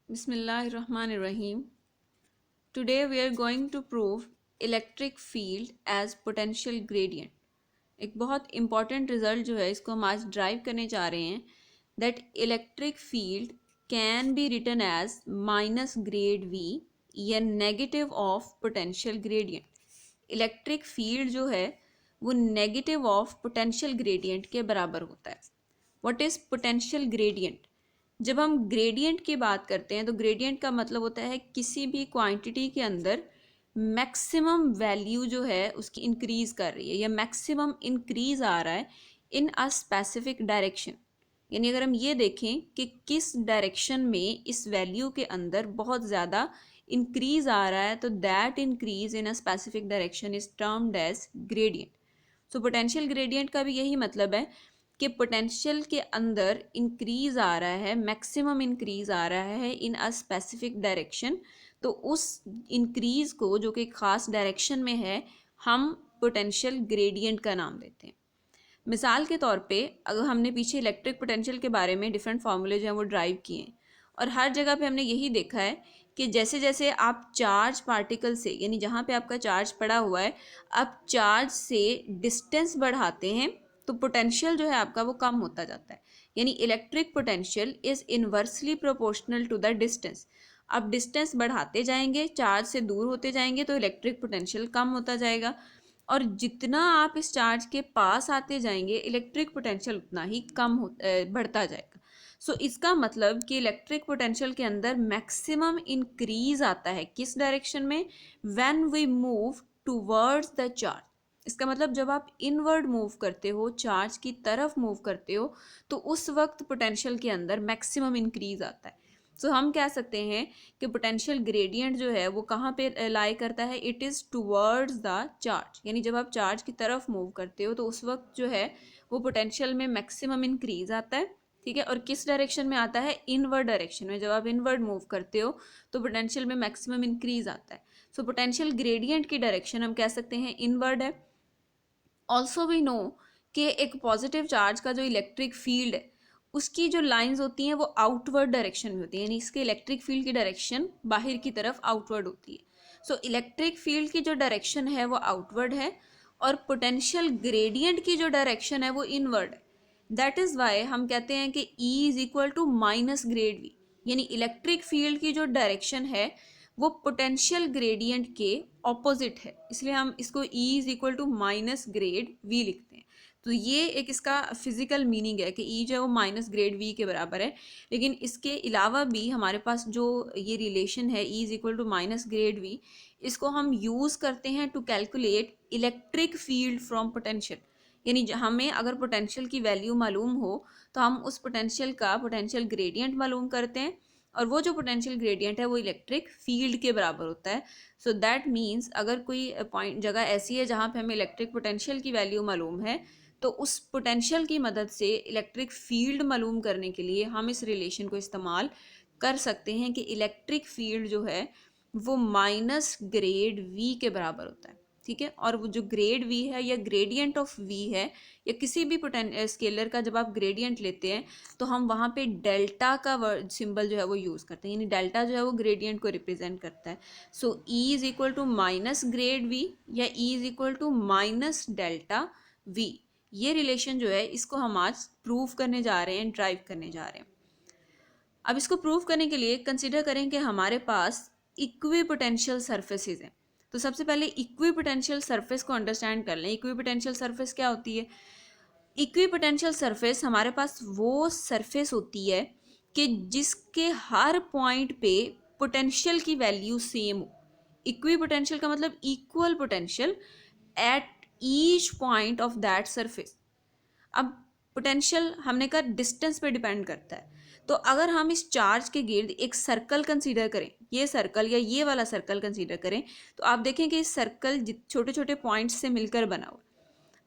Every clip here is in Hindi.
Bismillahirrahmanirrahim. Today we are going to prove electric field as potential gradient. एक बहुत important result जो है इसको हम आज ड्राइव करने जा रहे हैं that electric field can be written as minus grade V या negative of potential gradient. Electric field जो है वो नेगेटिव ऑफ पोटेंशियल ग्रेडियंट के बराबर होता है. What is potential gradient? जब हम ग्रेडियंट की बात करते हैं तो ग्रेडियंट का मतलब होता है किसी भी क्वांटिटी के अंदर मैक्सिमम वैल्यू जो है उसकी इंक्रीज कर रही है या मैक्सिमम इंक्रीज आ रहा है इन अ स्पेसिफिक डायरेक्शन. यानी अगर हम ये देखें कि किस डायरेक्शन में इस वैल्यू के अंदर बहुत ज़्यादा इंक्रीज आ रहा है तो that increase in a specific direction is termed as gradient. So potential gradient का भी यही मतलब है कि पोटेंशियल के अंदर इंक्रीज आ रहा है, मैक्सिमम इंक्रीज आ रहा है इन अ स्पेसिफिक डायरेक्शन. तो उस इंक्रीज को जो कि खास डायरेक्शन में है हम पोटेंशियल ग्रेडियंट का नाम देते हैं. मिसाल के तौर पे अगर हमने पीछे इलेक्ट्रिक पोटेंशियल के बारे में डिफरेंट फार्मूले जो हैं वो ड्राइव किए हैं और हर जगह पे हमने यही देखा है कि जैसे जैसे आप चार्ज पार्टिकल से यानी जहाँ पे आपका चार्ज पड़ा हुआ है आप चार्ज से डिस्टेंस बढ़ाते हैं तो पोटेंशियल जो है आपका वो कम होता जाता है. यानी electric potential is inversely proportional to the distance. आप डिस्टेंस बढ़ाते जाएंगे, चार्ज से दूर होते जाएंगे तो इलेक्ट्रिक पोटेंशियल कम होता जाएगा और जितना आप इस चार्ज के पास आते जाएंगे इलेक्ट्रिक पोटेंशियल उतना ही बढ़ता जाएगा. सो इसका मतलब कि इलेक्ट्रिक पोटेंशियल के अंदर मैक्सिमम इंक्रीज आता है किस डायरेक्शन में? When we move towards the charge. इसका मतलब जब आप इनवर्ड मूव करते हो, चार्ज की तरफ मूव करते हो तो उस वक्त पोटेंशियल के अंदर मैक्सिमम इंक्रीज आता है. सो हम कह सकते हैं कि पोटेंशियल ग्रेडियंट जो है वो कहाँ पे लाई करता है? It is towards the charge. यानी जब आप चार्ज की तरफ मूव करते हो तो उस वक्त जो है वो पोटेंशियल में मैक्सिमम इंक्रीज आता है. ठीक है, और किस डायरेक्शन में आता है? इनवर्ड डायरेक्शन में. जब आप इनवर्ड मूव करते हो तो पोटेंशियल में मैक्सिमम इंक्रीज आता है. सो पोटेंशियल ग्रेडियंट की डायरेक्शन हम कह सकते हैं इनवर्ड है. ऑल्सो वी नो कि एक पॉजिटिव चार्ज का जो इलेक्ट्रिक फील्ड है उसकी जो लाइंस होती हैं वो आउटवर्ड डायरेक्शन में होती है. यानी इसके इलेक्ट्रिक फील्ड की डायरेक्शन बाहर की तरफ आउटवर्ड होती है. सो इलेक्ट्रिक फील्ड की जो डायरेक्शन है वो आउटवर्ड है और पोटेंशियल ग्रेडियंट की जो डायरेक्शन है वो इनवर्ड है. दैट इज़ वाई हम कहते हैं कि E is equal to minus grad V. यानी इलेक्ट्रिक फील्ड की जो डायरेक्शन है वो पोटेंशियल ग्रेडियंट के ऑपोजिट है, इसलिए हम इसको E is equal to minus grad V लिखते हैं. तो ये एक इसका फिजिकल मीनिंग है कि E जो है वो माइनस ग्रेड वी के बराबर है. लेकिन इसके अलावा भी हमारे पास जो ये रिलेशन है E is equal to minus grad V, इसको हम यूज़ करते हैं to calculate electric field from potential. यानी हमें अगर पोटेंशियल की वैल्यू मालूम हो तो हम उस पोटेंशियल का पोटेंशियल ग्रेडियंट मालूम करते हैं और वो जो पोटेंशियल ग्रेडियंट है वो इलेक्ट्रिक फील्ड के बराबर होता है. सो दैट मीन्स अगर कोई पॉइंट जगह ऐसी है जहाँ पे हमें इलेक्ट्रिक पोटेंशियल की वैल्यू मालूम है तो उस पोटेंशियल की मदद से इलेक्ट्रिक फील्ड मालूम करने के लिए हम इस रिलेशन को इस्तेमाल कर सकते हैं कि इलेक्ट्रिक फील्ड जो है वो माइनस ग्रेड वी के बराबर होता है. ठीक है, और वो जो ग्रेड वी है या ग्रेडियंट ऑफ वी है या किसी भी स्केलर का जब आप ग्रेडियंट लेते हैं तो हम वहाँ पे डेल्टा का सिंबल जो है वो यूज़ करते हैं. यानी डेल्टा जो है वो ग्रेडियंट को रिप्रेजेंट करता है. So E is equal to minus grad V या E is equal to minus delta V. ये रिलेशन जो है इसको हम आज प्रूव करने जा रहे हैं, ड्राइव करने जा रहे हैं. अब इसको प्रूव करने के लिए कंसिडर करें कि हमारे पास इक्वी पोटेंशियल सरफेसेज हैं. तो सबसे पहले इक्वी पोटेंशियल सरफेस को अंडरस्टैंड कर लें. इक्वी पोटेंशियल सरफेस क्या होती है? इक्वी पोटेंशियल सरफेस हमारे पास वो सरफेस होती है कि जिसके हर पॉइंट पे पोटेंशियल की वैल्यू सेम हो. इक्वी पोटेंशियल का मतलब equal potential at each point of that surface. अब पोटेंशियल हमने कहा डिस्टेंस पे डिपेंड करता है. तो अगर हम इस चार्ज के गिर्द एक सर्कल कंसीडर करें, ये सर्कल या ये वाला सर्कल कंसीडर करें, तो आप देखें कि इस सर्कल छोटे छोटे पॉइंट्स से मिलकर बना हुआ.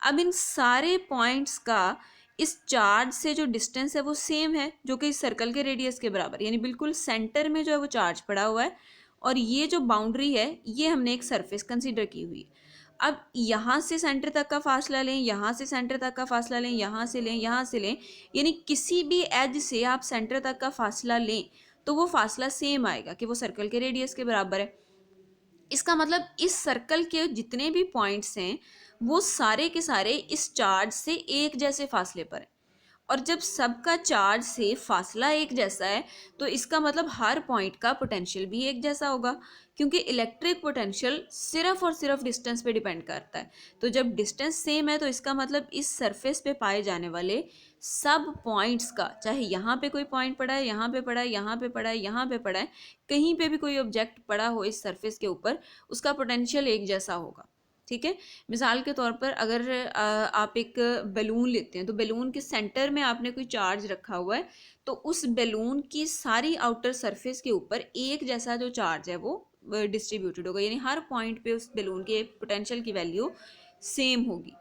अब इन सारे पॉइंट्स का इस चार्ज से जो डिस्टेंस है वो सेम है जो कि इस सर्कल के रेडियस के बराबर. यानी बिल्कुल सेंटर में जो है वो चार्ज पड़ा हुआ है और ये जो बाउंड्री है ये हमने एक सरफेस कंसीडर की हुई है. अब यहाँ से सेंटर तक का फासला लें, यहाँ से सेंटर तक का फासला लें, यहाँ से लें, यहाँ से लें, यानी किसी भी एज से आप सेंटर तक का फासला लें तो वो फासला सेम आएगा कि वो सर्कल के रेडियस के बराबर है। इसका मतलब इस सर्कल के जितने भी पॉइंट्स हैं वो सारे के सारे इस चार्ज से एक जैसे फासले पर हैं, और जब सबका चार्ज से फासला एक जैसा है तो इसका मतलब हर पॉइंट का पोटेंशियल भी एक जैसा होगा, क्योंकि इलेक्ट्रिक पोटेंशियल सिर्फ और सिर्फ डिस्टेंस पे डिपेंड करता है। तो जब डिस्टेंस सेम है तो इसका मतलब इस सरफेस पे पाए जाने वाले सब पॉइंट्स का, चाहे यहाँ पे कोई पॉइंट पड़ा है, यहाँ पे पड़ा है, यहाँ पे पड़ा है, यहाँ पे पड़ा है, कहीं पे भी कोई ऑब्जेक्ट पड़ा हो इस सरफेस के ऊपर, उसका पोटेंशियल एक जैसा होगा। ठीक है। मिसाल के तौर पर अगर आप एक बैलून लेते हैं तो बैलून के सेंटर में आपने कोई चार्ज रखा हुआ है, तो उस बैलून की सारी आउटर सरफेस के ऊपर एक जैसा जो चार्ज है वो डिस्ट्रीब्यूटेड होगा, यानी हर पॉइंट पे उस बैलून के पोटेंशियल की वैल्यू सेम होगी।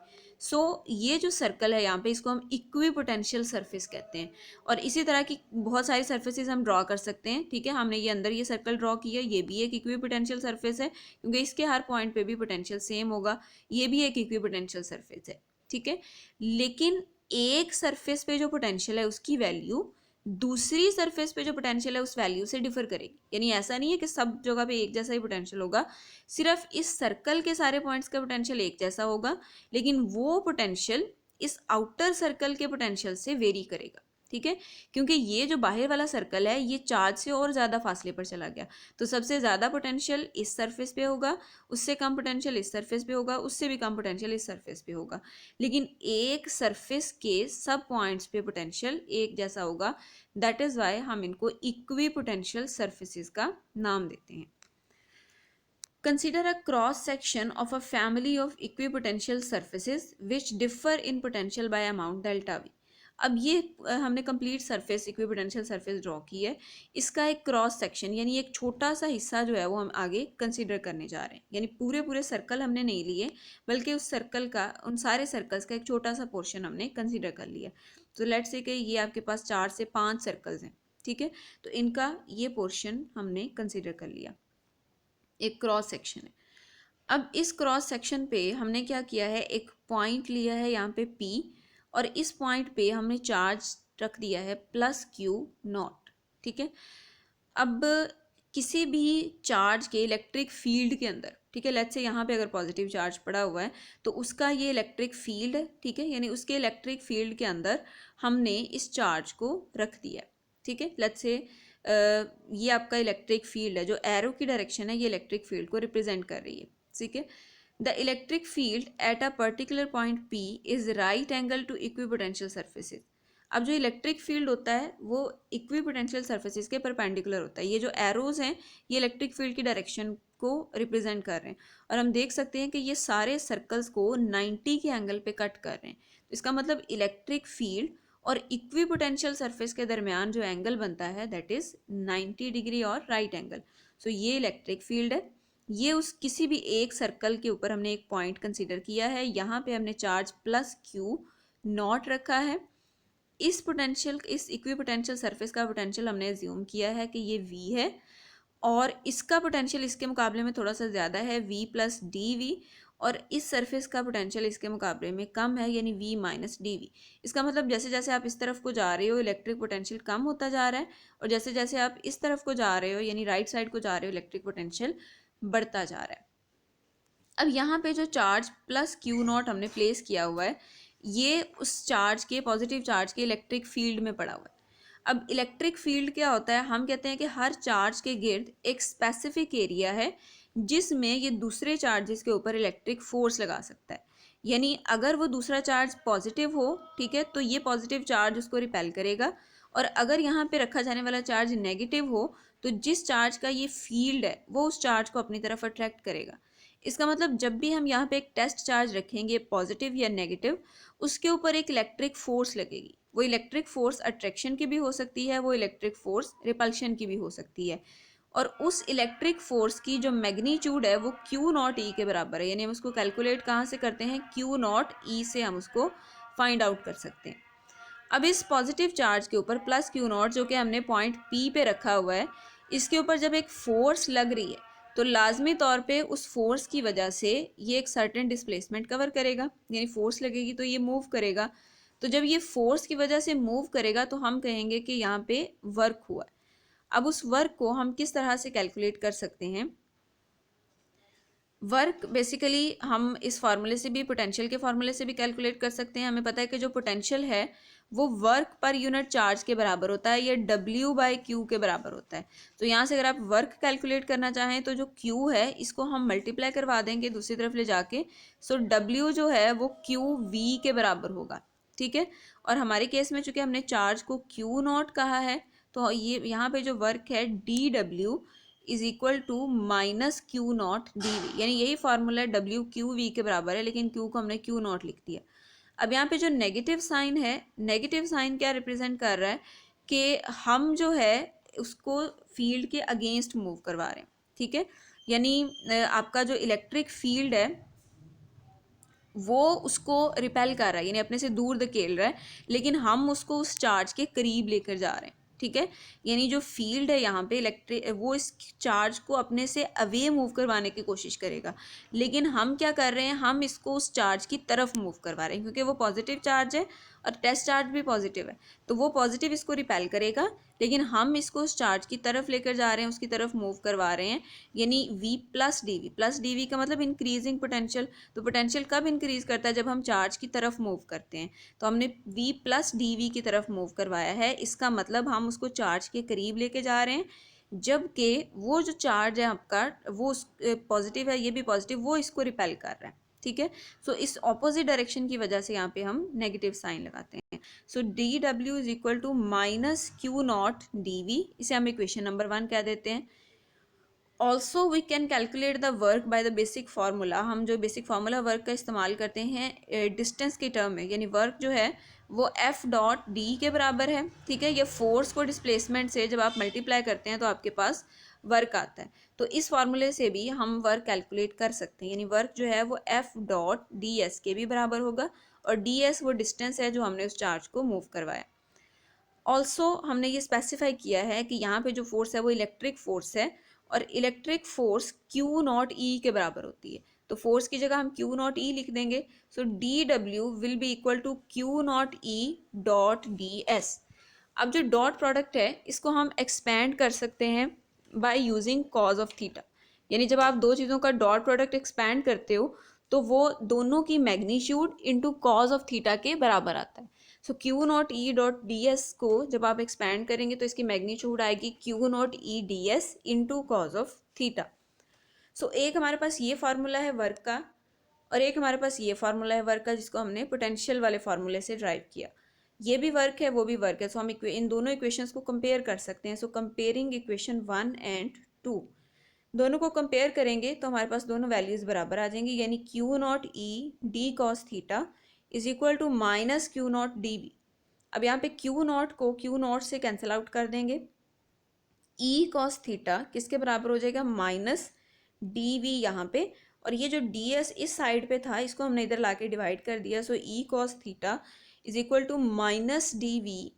सो ये जो सर्कल है यहाँ पे, इसको हम इक्वी पोटेंशियल सरफेस कहते हैं। और इसी तरह की बहुत सारी सरफेसेस हम ड्रॉ कर सकते हैं। ठीक है, हमने ये अंदर ये सर्कल ड्रॉ किया, ये भी एक इक्वी पोटेंशियल सरफेस है क्योंकि इसके हर पॉइंट पे भी पोटेंशियल सेम होगा। ये भी एक इक्वी पोटेंशियल सरफेस है। ठीक है, लेकिन एक सरफेस पे जो पोटेंशियल है उसकी वैल्यू दूसरी सरफेस पे जो पोटेंशियल है उस वैल्यू से डिफर करेगी। यानी ऐसा नहीं है कि सब जगह पे एक जैसा ही पोटेंशियल होगा, सिर्फ इस सर्कल के सारे पॉइंट्स का पोटेंशियल एक जैसा होगा, लेकिन वो पोटेंशियल इस आउटर सर्कल के पोटेंशियल से वेरी करेगा। ठीक है, क्योंकि ये जो बाहर वाला सर्कल है ये चार्ज से और ज़्यादा फासले पर चला गया, तो सबसे ज़्यादा पोटेंशियल इस सरफेस पे होगा, उससे कम पोटेंशियल इस सरफेस पे होगा, उससे भी कम पोटेंशियल इस सरफेस पे होगा। लेकिन एक सरफेस के सब पॉइंट्स पे पोटेंशियल एक जैसा होगा। दैट इज़ वाई हम इनको इक्वी पोटेंशियल सरफेसेस का नाम देते हैं। Consider a cross section of a family of equipotential surfaces which differ in potential by amount delta V। अब ये हमने complete surface equipotential surface draw की है, इसका एक क्रॉस सेक्शन यानी एक छोटा सा हिस्सा जो है वो हम आगे कंसीडर करने जा रहे हैं। यानी पूरे पूरे सर्कल हमने नहीं लिए, बल्कि उस सर्कल का, उन सारे सर्कल्स का एक छोटा सा पोर्शन हमने कंसीडर कर लिया। तो लेट्स से कि ये आपके पास 4 से 5 सर्कल्स हैं। ठीक है, तो इनका ये पोर्शन हमने कंसीडर कर लिया, एक क्रॉस सेक्शन है। अब इस क्रॉस सेक्शन पे हमने क्या किया है, एक पॉइंट लिया है यहाँ पे P, और इस पॉइंट पे हमने चार्ज रख दिया है +Q0। ठीक है, अब किसी भी चार्ज के इलेक्ट्रिक फील्ड के अंदर, ठीक है, लेट्स से यहाँ पे अगर पॉजिटिव चार्ज पड़ा हुआ है तो उसका ये इलेक्ट्रिक फील्ड है। ठीक है, यानी उसके इलेक्ट्रिक फील्ड के अंदर हमने इस चार्ज को रख दिया। ठीक है, लेट्स से ये आपका इलेक्ट्रिक फील्ड है, जो एरो की डायरेक्शन है ये इलेक्ट्रिक फील्ड को रिप्रेजेंट कर रही है। ठीक है, the electric field at a particular point P is right angle to equipotential surfaces. अब जो इलेक्ट्रिक फील्ड होता है वो इक्विपोटेंशियल सरफेसेस के परपेंडिकुलर होता है। ये जो एरोज हैं ये इलेक्ट्रिक फील्ड की डायरेक्शन को रिप्रेजेंट कर रहे हैं, और हम देख सकते हैं कि ये सारे सर्कल्स को 90 के एंगल पे कट कर रहे हैं। तो इसका मतलब इलेक्ट्रिक फील्ड और इक्विपोटेंशियल सरफेस के दरमियान जो एंगल बनता है दैट इज 90 डिग्री और राइट एंगल। सो ये इलेक्ट्रिक फील्ड है। ये उस किसी भी एक सर्कल के ऊपर हमने एक पॉइंट कंसीडर किया है, यहाँ पे हमने चार्ज +Q0 रखा है। इस पोटेंशियल, इस इक्विपोटेंशियल सरफेस का पोटेंशियल हमने एज्यूम किया है कि ये V है, और इसका पोटेंशियल इसके मुकाबले में थोड़ा सा ज़्यादा है, V + dV, और इस सरफेस का पोटेंशियल इसके मुकाबले में कम है, यानी V - dV। इसका मतलब जैसे जैसे आप इस तरफ को जा रहे हो इलेक्ट्रिक पोटेंशियल कम होता जा रहा है, और जैसे जैसे आप इस तरफ को जा रहे हो यानी राइट साइड को जा रहे हो इलेक्ट्रिक पोटेंशियल बढ़ता जा रहा है। अब यहाँ पे जो चार्ज +Q0 हमने प्लेस किया हुआ है ये उस चार्ज के, पॉजिटिव चार्ज के इलेक्ट्रिक फील्ड में पड़ा हुआ है। अब इलेक्ट्रिक फील्ड क्या होता है, हम कहते हैं कि हर चार्ज के गिर्द एक स्पेसिफिक एरिया है जिसमें ये दूसरे चार्जेस के ऊपर इलेक्ट्रिक फोर्स लगा सकता है। यानी अगर वो दूसरा चार्ज पॉजिटिव हो, ठीक है, तो ये पॉजिटिव चार्ज उसको रिपेल करेगा, और अगर यहाँ पे रखा जाने वाला चार्ज नेगेटिव हो तो जिस चार्ज का ये फील्ड है वो उस चार्ज को अपनी तरफ अट्रैक्ट करेगा। इसका मतलब जब भी हम यहाँ पे एक टेस्ट चार्ज रखेंगे पॉजिटिव या नेगेटिव, उसके ऊपर एक इलेक्ट्रिक फोर्स लगेगी। वो इलेक्ट्रिक फोर्स अट्रैक्शन की भी हो सकती है, वो इलेक्ट्रिक फोर्स रिपल्शन की भी हो सकती है, और उस इलेक्ट्रिक फोर्स की जो मैग्नीट्यूड है वो Q0E के बराबर है। यानी हम उसको कैलकुलेट कहाँ से करते हैं, Q0E से हम उसको फाइंड आउट कर सकते हैं। अब इस पॉजिटिव चार्ज के ऊपर +Q0 जो कि हमने पॉइंट P पे रखा हुआ है, इसके ऊपर जब एक फोर्स लग रही है तो लाजमी तौर पे उस फोर्स की वजह से ये एक सर्टेन डिस्प्लेसमेंट कवर करेगा, यानी फोर्स लगेगी तो ये मूव करेगा। तो जब ये फोर्स की वजह से मूव करेगा तो हम कहेंगे कि यहाँ पे वर्क हुआ है। अब उस वर्क को हम किस तरह से कैलकुलेट कर सकते हैं? वर्क बेसिकली हम इस फार्मूले से भी, पोटेंशियल के फार्मूले से भी कैलकुलेट कर सकते हैं। हमें पता है कि जो पोटेंशियल है वो वर्क पर यूनिट चार्ज के बराबर होता है, या W/Q के बराबर होता है। तो यहाँ से अगर आप वर्क कैलकुलेट करना चाहें तो जो Q है इसको हम मल्टीप्लाई करवा देंगे दूसरी तरफ ले जाके, सो W जो है वो QV के बराबर होगा, ठीक है। और हमारे केस में चूंकि हमने चार्ज को Q0 कहा है, तो ये यहाँ पे जो वर्क है DW is equal to -Q0 dV, यानी यही फार्मूला WQV के बराबर है, लेकिन Q को हमने Q0 लिख दिया। अब यहाँ पे जो नेगेटिव साइन है, नेगेटिव साइन क्या रिप्रेजेंट कर रहा है कि हम जो है उसको फील्ड के अगेंस्ट मूव करवा रहे हैं, ठीक है। यानी आपका जो इलेक्ट्रिक फील्ड है वो उसको रिपेल कर रहा है, यानी अपने से दूर धकेल रहा है, लेकिन हम उसको उस चार्ज के करीब लेकर जा रहे हैं, ठीक है। यानी जो फील्ड है यहाँ पे इलेक्ट्रिक, वो इस चार्ज को अपने से अवे मूव करवाने की कोशिश करेगा, लेकिन हम क्या कर रहे हैं, हम इसको उस चार्ज की तरफ मूव करवा रहे हैं, क्योंकि वो पॉजिटिव चार्ज है और टेस्ट चार्ज भी पॉजिटिव है, तो वो पॉजिटिव इसको रिपेल करेगा, लेकिन हम इसको उस चार्ज की तरफ लेकर जा रहे हैं, उसकी तरफ मूव करवा रहे हैं, यानी V+dV का मतलब इंक्रीजिंग पोटेंशियल। तो पोटेंशियल कब इंक्रीज करता है? जब हम चार्ज की तरफ मूव करते हैं। तो हमने V+dV की तरफ मूव करवाया है, इसका मतलब हम उसको चार्ज के करीब लेके जा रहे हैं, जबकि वो जो चार्ज है आपका वो पॉजिटिव है, ये भी पॉजिटिव, वो इसको रिपेल कर रहा है, ठीक है। सो इस ऑपोजिट डायरेक्शन की वजह से यहाँ पे हम नेगेटिव साइन लगाते हैं। So DW is equal to -Q0 dV, इसे हम इक्वेशन नंबर 1 कह देते हैं। Also we can calculate the work by the basic formula, हम जो बेसिक फार्मूला वर्क का इस्तेमाल करते हैं डिस्टेंस के टर्म में, यानी वर्क जो है वो F.D के बराबर है, ठीक है। ये फोर्स को डिस्प्लेसमेंट से जब आप मल्टीप्लाई करते हैं तो आपके पास वर्क आता है, तो इस फार्मूले से भी हम वर्क कैलकुलेट कर सकते हैं, यानी वर्क जो है वो F.ds के भी बराबर होगा, और ds वो डिस्टेंस है जो हमने उस चार्ज को मूव करवाया। ऑल्सो हमने ये स्पेसिफाई किया है कि यहाँ पे जो फोर्स है वो इलेक्ट्रिक फोर्स है, और इलेक्ट्रिक फोर्स Q0E के बराबर होती है, तो फोर्स की जगह हम Q0E लिख देंगे। So DW will be equal to Q0E.ds। अब जो डॉट प्रोडक्ट है इसको हम एक्सपेंड कर सकते हैं by using cause of theta, यानी जब आप दो चीज़ों का डॉट प्रोडक्ट एक्सपेंड करते हो तो वो दोनों की magnitude into cause of theta के बराबर आता है। सो Q0E.ds को जब आप एक्सपैंड करेंगे तो इसकी मैग्नीट्यूड आएगी Q0E.ds into cos of theta. So एक हमारे पास ये फार्मूला है वर्क का, और एक हमारे पास ये फार्मूला है वर्क का, जिसको हमने पोटेंशियल वाले फार्मूले से ड्राइव किया। ये भी वर्क है, वो भी वर्क है, सो हम इन दोनों इक्वेशंस को कंपेयर कर सकते हैं। सो कंपेयरिंग इक्वेशन 1 एंड 2, दोनों को कंपेयर करेंगे तो हमारे पास दोनों वैल्यूज़ बराबर आ जाएंगी, यानी Q0E.d cos theta is equal to -Q0 dV। अब यहाँ पे Q0 को Q0 से कैंसिल आउट कर देंगे, E cos थीटा किसके बराबर हो जाएगा? -dV यहाँ पे, और ये जो ds इस साइड पे था इसको हमने इधर लाके डिवाइड कर दिया, so E cos theta is equal to -dV/ds।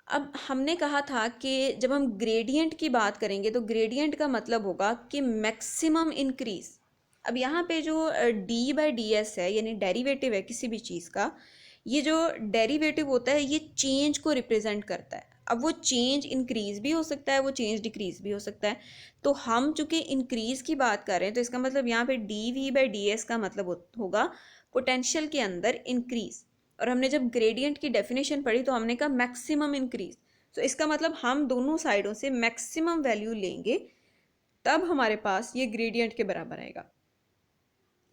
अब हमने कहा था कि जब हम ग्रेडियंट की बात करेंगे तो ग्रेडियंट का मतलब होगा कि मैक्सिमम इंक्रीज। अब यहाँ पे जो D/ds है, यानी डेरिवेटिव है किसी भी चीज़ का, ये जो डेरिवेटिव होता है ये चेंज को रिप्रेजेंट करता है। अब वो चेंज इंक्रीज भी हो सकता है, वो चेंज डिक्रीज भी हो सकता है। तो हम चूंकि इंक्रीज की बात कर रहे हैं तो इसका मतलब यहाँ पे dV/ds का मतलब होगा पोटेंशियल के अंदर इंक्रीज, और हमने जब ग्रेडियंट की डेफिनेशन पढ़ी तो हमने कहा मैक्सिमम इंक्रीज। तो इसका मतलब हम दोनों साइडों से मैक्सिमम वैल्यू लेंगे तब हमारे पास ये ग्रेडियंट के बराबर आएगा।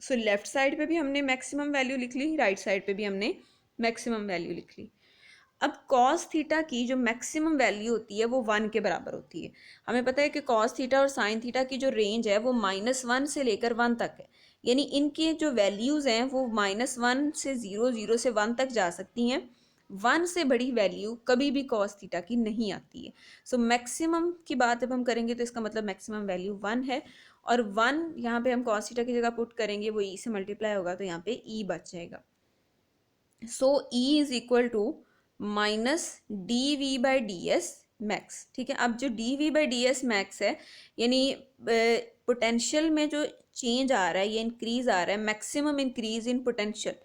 सो लेफ्ट साइड पे भी हमने मैक्सिमम वैल्यू लिख ली, राइट साइड पे भी हमने मैक्सिमम वैल्यू लिख ली। अब cos थीटा की जो मैक्सिमम वैल्यू होती है वो 1 के बराबर होती है। हमें पता है कि cos थीटा और sin थीटा की जो रेंज है वो -1 से लेकर 1 तक है, यानी इनकी जो वैल्यूज़ हैं वो -1 से 0 से 1 तक जा सकती हैं। 1 से बड़ी वैल्यू कभी भी cos थीटा की नहीं आती है। सो मैक्सिमम की बात जब हम करेंगे तो इसका मतलब मैक्सिमम वैल्यू 1 है, और 1 यहाँ पे हम cos थीटा की जगह पुट करेंगे, वो e से मल्टीप्लाई होगा तो यहाँ पे e बच जाएगा। So e is equal to -dV/ds max, ठीक है। अब जो dV/ds मैक्स है, यानी पोटेंशियल में जो चेंज आ रहा है, ये इंक्रीज आ रहा है, मैक्सिमम इंक्रीज इन पोटेंशियल,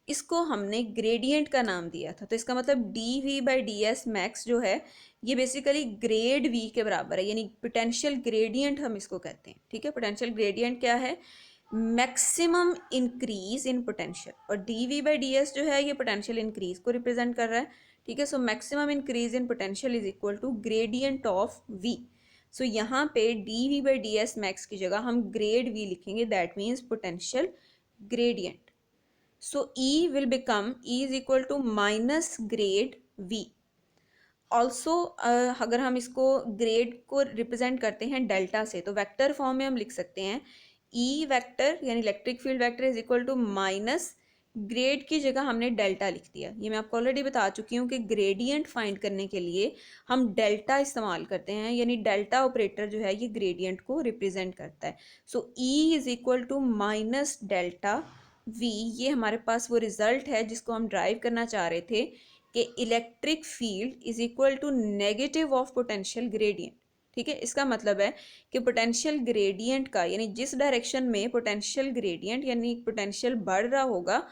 इसको हमने ग्रेडियंट का नाम दिया था। तो इसका मतलब d V by D S max जो है ये बेसिकली ग्रेड वी के बराबर है, यानी पोटेंशियल ग्रेडियंट हम इसको कहते हैं। ठीक है, पोटेंशियल ग्रेडियंट क्या है? मैक्सिमम इंक्रीज इन पोटेंशियल, और d V by D s जो है ये पोटेंशियल इंक्रीज को रिप्रेजेंट कर रहा है। ठीक है, so maximum increase in potential is equal to gradient of V. So यहाँ पे D V by D S max की जगह हम ग्रेड वी लिखेंगे, that means potential gradient. So E will become E is equal to minus grade V. Also अगर हम इसको ग्रेड को रिप्रेजेंट करते हैं डेल्टा से, तो वेक्टर फॉर्म में हम लिख सकते हैं ई वेक्टर यानी electric field vector is equal to minus grad की जगह हमने डेल्टा लिख दिया। ये मैं आपको ऑलरेडी बता चुकी हूँ कि ग्रेडियंट फाइंड करने के लिए हम डेल्टा इस्तेमाल करते हैं, यानी डेल्टा ऑपरेटर जो है ये ग्रेडियंट को रिप्रेजेंट करता है। So E is equal to minus delta V, ये हमारे पास वो रिजल्ट है जिसको हम ड्राइव करना चाह रहे थे कि electric field is equal to negative of potential gradient. ठीक है, इसका मतलब है कि पोटेंशियल ग्रेडियंट का, यानी जिस डायरेक्शन में पोटेंशियल ग्रेडियंट यानी पोटेंशियल बढ़ रहा होगा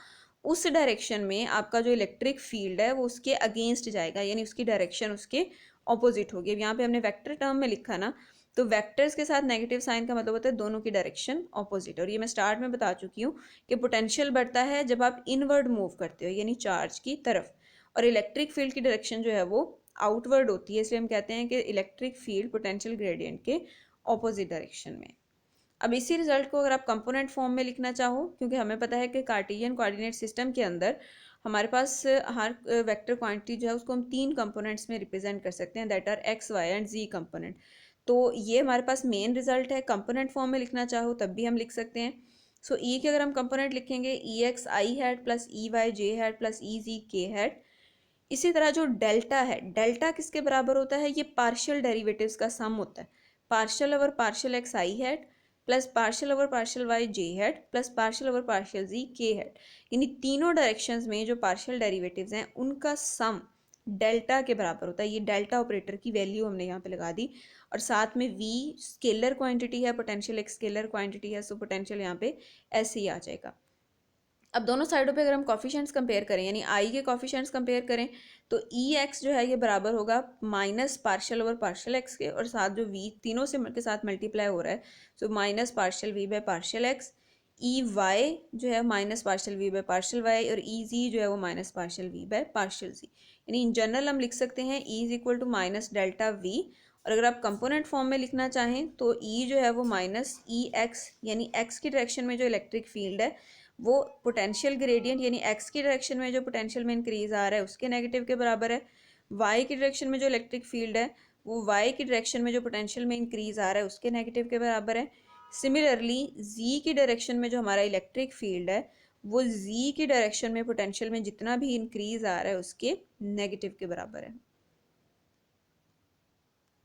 उस डायरेक्शन में आपका जो इलेक्ट्रिक फील्ड है वो उसके अगेंस्ट जाएगा, यानी उसकी डायरेक्शन उसके ऑपोजिट होगी। अब यहाँ पे हमने वेक्टर टर्म में लिखा ना, तो वेक्टर्स के साथ नेगेटिव साइन का मतलब होता है दोनों की डायरेक्शन ऑपोजिट। और ये मैं स्टार्ट में बता चुकी हूँ कि पोटेंशियल बढ़ता है जब आप इनवर्ड मूव करते हो, यानी चार्ज की तरफ, और इलेक्ट्रिक फील्ड की डायरेक्शन जो है वो आउटवर्ड होती है, इसलिए हम कहते हैं कि इलेक्ट्रिक फील्ड पोटेंशियल ग्रेडियंट के ऑपोजिट डायरेक्शन में। अब इसी रिजल्ट को अगर आप कंपोनेंट फॉर्म में लिखना चाहो, क्योंकि हमें पता है कि कार्टेशियन कोऑर्डिनेट सिस्टम के अंदर हमारे पास हर वेक्टर क्वांटिटी जो है उसको हम 3 कंपोनेंट्स में रिप्रेजेंट कर सकते हैं, that are x y and z component. तो ये हमारे पास मेन रिजल्ट है। कंपोनेंट फॉर्म में लिखना चाहो तब भी हम लिख सकते हैं। सो ई के अगर हम कंपोनेंट लिखेंगे E X I hat plus E Y J hat plus E Z K hat. इसी तरह जो डेल्टा है, डेल्टा किसके बराबर होता है? ये पार्शियल डेरिवेटिव्स का सम होता है। Partial over partial X I hat plus partial over partial Y J hat plus partial over partial Z K hat, यानी तीनों डायरेक्शंस में जो पार्शियल डेरिवेटिव्स हैं उनका सम डेल्टा के बराबर होता है। ये डेल्टा ऑपरेटर की वैल्यू हमने यहाँ पे लगा दी, और साथ में v स्केलर क्वांटिटी है, पोटेंशियल एक स्केलर क्वांटिटी है, सो पोटेंशियल यहाँ पे ऐसे ही आ जाएगा। अब दोनों साइडों पे अगर हम कॉफिशेंट्स कंपेयर करें, यानी आई के कॉफिशेंट्स कंपेयर करें, तो ई एक्स जो है ये बराबर होगा minus partial over partial x के, और साथ जो वी तीनों से के साथ मल्टीप्लाई हो रहा है, so minus partial V by partial X. E Y जो है minus partial V by partial Y, और ई जी जो है वो minus partial V by partial Z. यानी इन जनरल हम लिख सकते हैं E is equal to minus delta V, और अगर आप कंपोनेंट फॉर्म में लिखना चाहें तो ई जो है वो माइनस ई एक्स, यानी एक्स की डायरेक्शन में जो इलेक्ट्रिक फील्ड है वो पोटेंशियल ग्रेडियंट यानी एक्स की डायरेक्शन में जो पोटेंशियल में इंक्रीज आ रहा है उसके नेगेटिव के बराबर है। वाई की डायरेक्शन में जो इलेक्ट्रिक फील्ड है वो वाई की डायरेक्शन में जो पोटेंशियल में इंक्रीज आ रहा है उसके नेगेटिव के बराबर है। सिमिलरली जी की डायरेक्शन में जो हमारा इलेक्ट्रिक फील्ड है वो जी की डायरेक्शन में पोटेंशियल में जितना भी इंक्रीज आ रहा है उसके नेगेटिव के बराबर है।